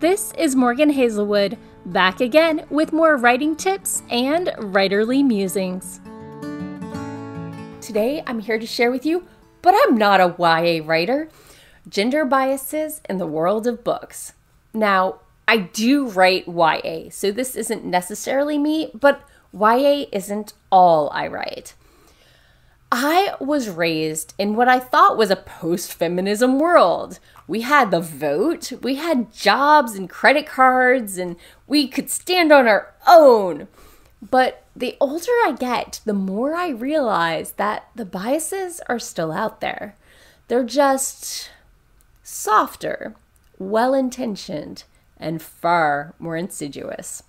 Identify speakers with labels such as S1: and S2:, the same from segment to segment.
S1: This is Morgan Hazelwood, back again with more writing tips and writerly musings. Today I'm here to share with you, but I'm not a YA writer, gender biases in the world of books. Now, I do write YA, so this isn't necessarily me, but YA isn't all I write. I was raised in what I thought was a post-feminism world. We had the vote, we had jobs and credit cards, and we could stand on our own. But the older I get, the more I realize that the biases are still out there. They're just softer, well-intentioned, and far more insidious.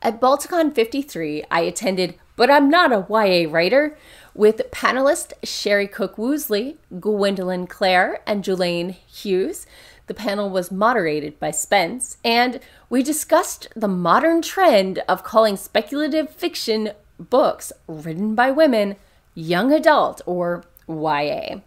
S1: At Balticon 53, I attended But I'm Not a YA Writer with panelists Sherry Cook-Woosley, Gwendolyn Clare, and Julaine Hughes. The panel was moderated by Spence, and we discussed the modern trend of calling speculative fiction books written by women young adult or YA.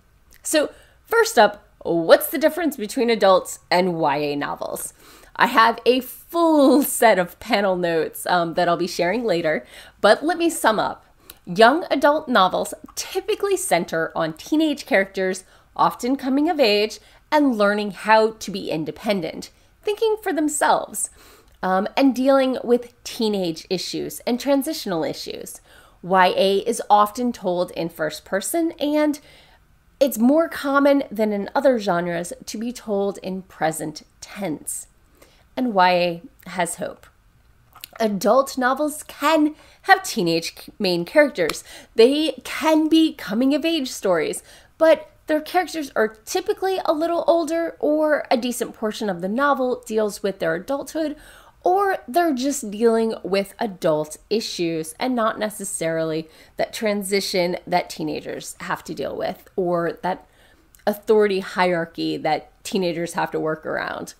S1: So first up, what's the difference between adults and YA novels? I have a full set of panel notes that I'll be sharing later, but let me sum up. Young adult novels typically center on teenage characters, often coming of age, and learning how to be independent, thinking for themselves, and dealing with teenage issues and transitional issues. YA is often told in first person, and it's more common than in other genres to be told in present tense. And YA has hope. Adult novels can have teenage main characters. They can be coming-of-age stories, but their characters are typically a little older, or a decent portion of the novel deals with their adulthood, or they're just dealing with adult issues and not necessarily that transition that teenagers have to deal with, or that authority hierarchy that teenagers have to work around.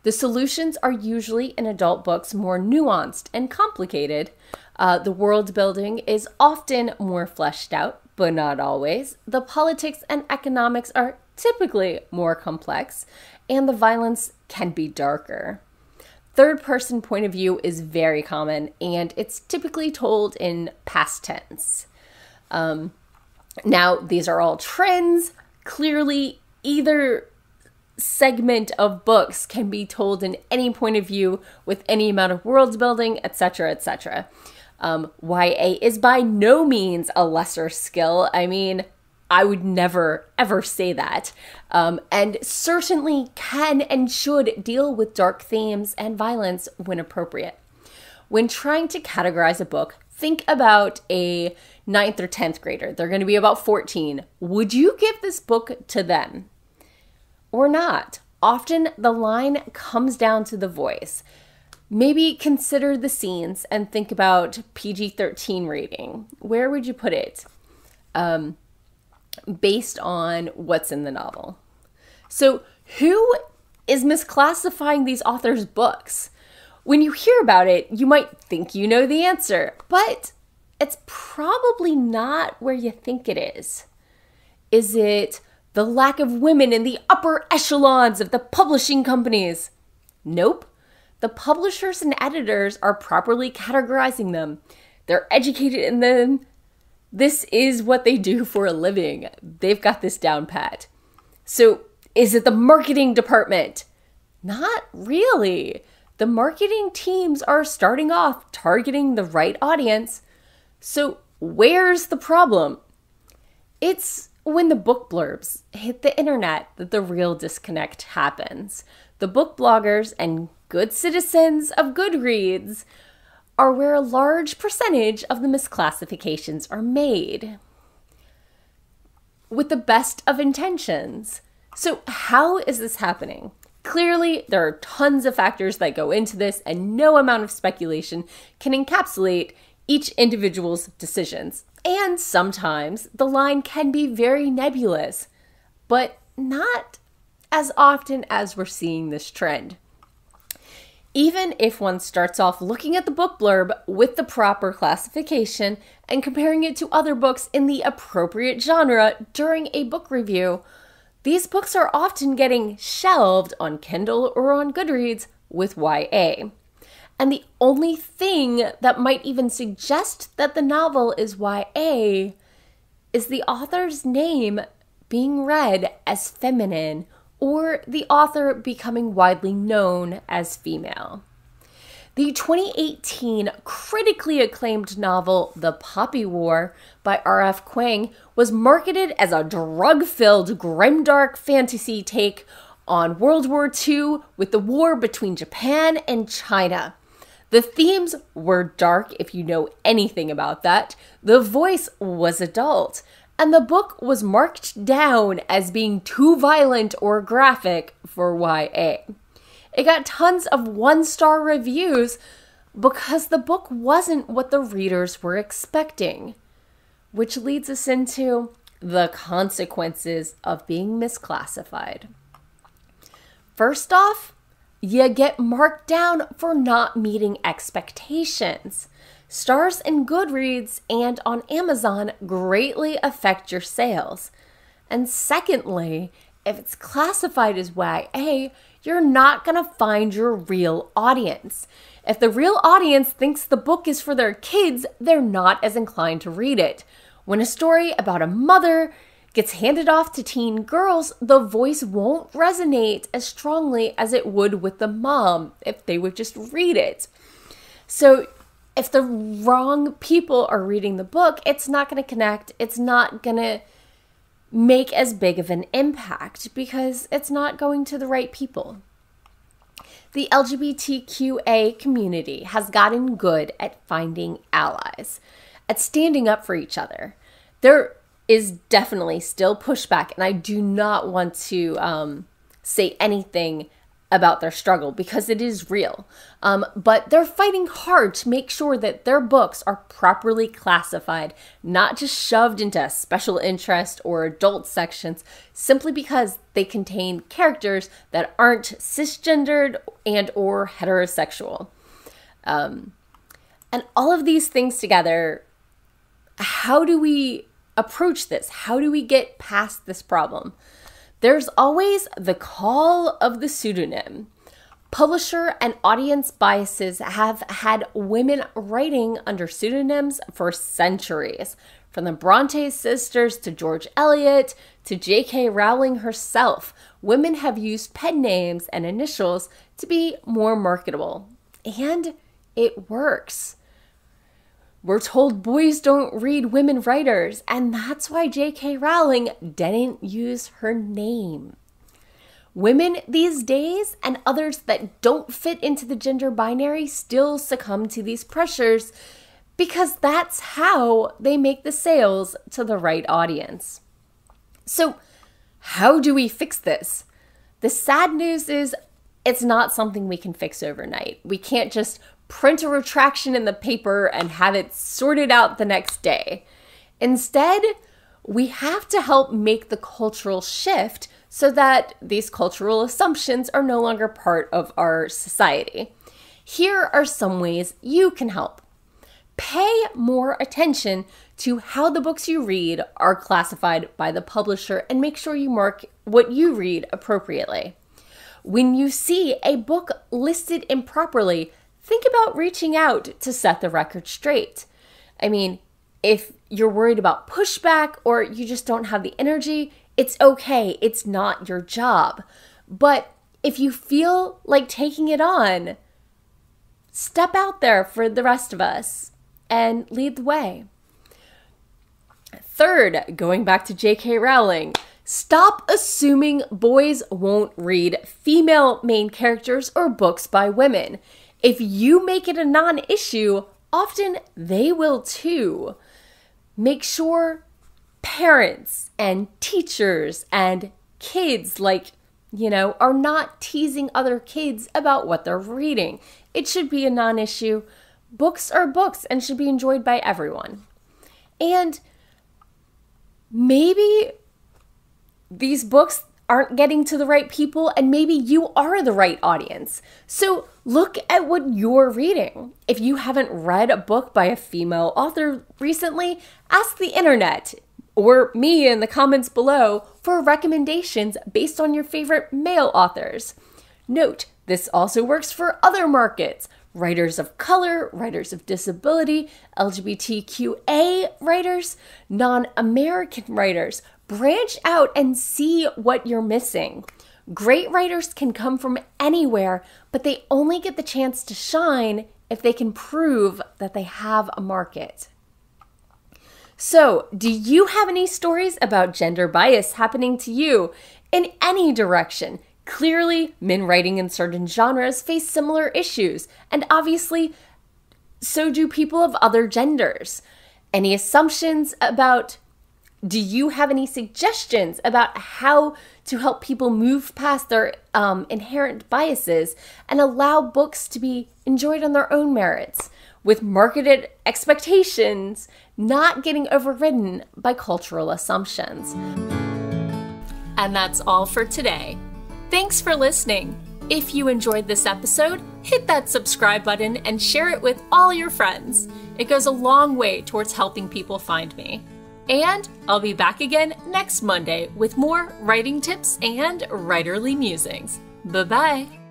S1: The solutions are usually in adult books more nuanced and complicated. The world building is often more fleshed out, but not always. The politics and economics are typically more complex, and the violence can be darker. Third-person point of view is very common, and it's typically told in past tense. Now, these are all trends. Clearly, either segment of books can be told in any point of view with any amount of world building, etc., etc. YA is by no means a lesser skill. I mean, I would never, ever say that. And certainly can and should deal with dark themes and violence when appropriate. When trying to categorize a book, think about a 9th or 10th grader. They're going to be about 14. Would you give this book to them? Or not? Often the line comes down to the voice. Maybe consider the scenes and think about PG-13 rating. Where would you put it? Based on what's in the novel. So who is misclassifying these authors' books? When you hear about it, you might think you know the answer, but it's probably not where you think it is. Is it the lack of women in the upper echelons of the publishing companies? Nope. The publishers and editors are properly categorizing them. They're educated in them. This is what they do for a living. They've got this down pat. So is it the marketing department? Not really. The marketing teams are starting off targeting the right audience. So where's the problem? It's when the book blurbs hit the internet that the real disconnect happens. The book bloggers and good citizens of Goodreads are where a large percentage of the misclassifications are made, with the best of intentions. So how is this happening? Clearly, there are tons of factors that go into this, and no amount of speculation can encapsulate each individual's decisions. And sometimes the line can be very nebulous, but not as often as we're seeing this trend. Even if one starts off looking at the book blurb with the proper classification and comparing it to other books in the appropriate genre during a book review, these books are often getting shelved on Kindle or on Goodreads with YA. And the only thing that might even suggest that the novel is YA is the author's name being read as feminine or the author becoming widely known as female. The 2018 critically acclaimed novel The Poppy War by R.F. Kuang was marketed as a drug-filled, grimdark fantasy take on World War II with the war between Japan and China. The themes were dark, if you know anything about that. The voice was adult, and the book was marked down as being too violent or graphic for YA. It got tons of one-star reviews because the book wasn't what the readers were expecting, which leads us into the consequences of being misclassified. First off, you get marked down for not meeting expectations. Stars in Goodreads and on Amazon greatly affect your sales. And secondly, if it's classified as YA, you're not going to find your real audience. If the real audience thinks the book is for their kids, they're not as inclined to read it. When a story about a mother gets handed off to teen girls, the voice won't resonate as strongly as it would with the mom if they would just read it. So if the wrong people are reading the book, it's not going to connect. It's not going to make as big of an impact because it's not going to the right people. The LGBTQA community has gotten good at finding allies, at standing up for each other. There is definitely still pushback, and I do not want to say anything about their struggle because it is real. But they're fighting hard to make sure that their books are properly classified, not just shoved into special interest or adult sections simply because they contain characters that aren't cisgendered and or heterosexual. And all of these things together, how do we approach this? How do we get past this problem? There's always the call of the pseudonym. Publisher and audience biases have had women writing under pseudonyms for centuries, from the Bronte sisters to George Eliot to J.K. Rowling herself. Women have used pen names and initials to be more marketable, and it works. We're told boys don't read women writers, and that's why J.K. Rowling didn't use her name. Women these days and others that don't fit into the gender binary still succumb to these pressures because that's how they make the sales to the right audience. So, how do we fix this? The sad news is it's not something we can fix overnight. We can't just print a retraction in the paper and have it sorted out the next day. Instead, we have to help make the cultural shift so that these cultural assumptions are no longer part of our society. Here are some ways you can help. Pay more attention to how the books you read are classified by the publisher and make sure you mark what you read appropriately. When you see a book listed improperly, think about reaching out to set the record straight. I mean, if you're worried about pushback or you just don't have the energy, it's okay. It's not your job. But if you feel like taking it on, step out there for the rest of us and lead the way. Third, going back to J.K. Rowling, stop assuming boys won't read female main characters or books by women. If you make it a non-issue, often they will too. Make sure parents and teachers and kids, are not teasing other kids about what they're reading. It should be a non-issue. Books are books and should be enjoyed by everyone. And maybe these books aren't getting to the right people, and maybe you are the right audience. So look at what you're reading. If you haven't read a book by a female author recently, ask the internet. or me in the comments below for recommendations based on your favorite male authors. Note, this also works for other markets: writers of color, writers of disability, LGBTQA writers, non-American writers. Branch out and see what you're missing. Great writers can come from anywhere, but they only get the chance to shine if they can prove that they have a market. So, do you have any stories about gender bias happening to you in any direction? Clearly, men writing in certain genres face similar issues, and obviously, so do people of other genders. Any assumptions about, do you have any suggestions about how to help people move past their inherent biases and allow books to be enjoyed on their own merits, with marketed expectations not getting overridden by cultural assumptions? And that's all for today. Thanks for listening. If you enjoyed this episode, hit that subscribe button and share it with all your friends. It goes a long way towards helping people find me. And I'll be back again next Monday with more writing tips and writerly musings. Bye-bye.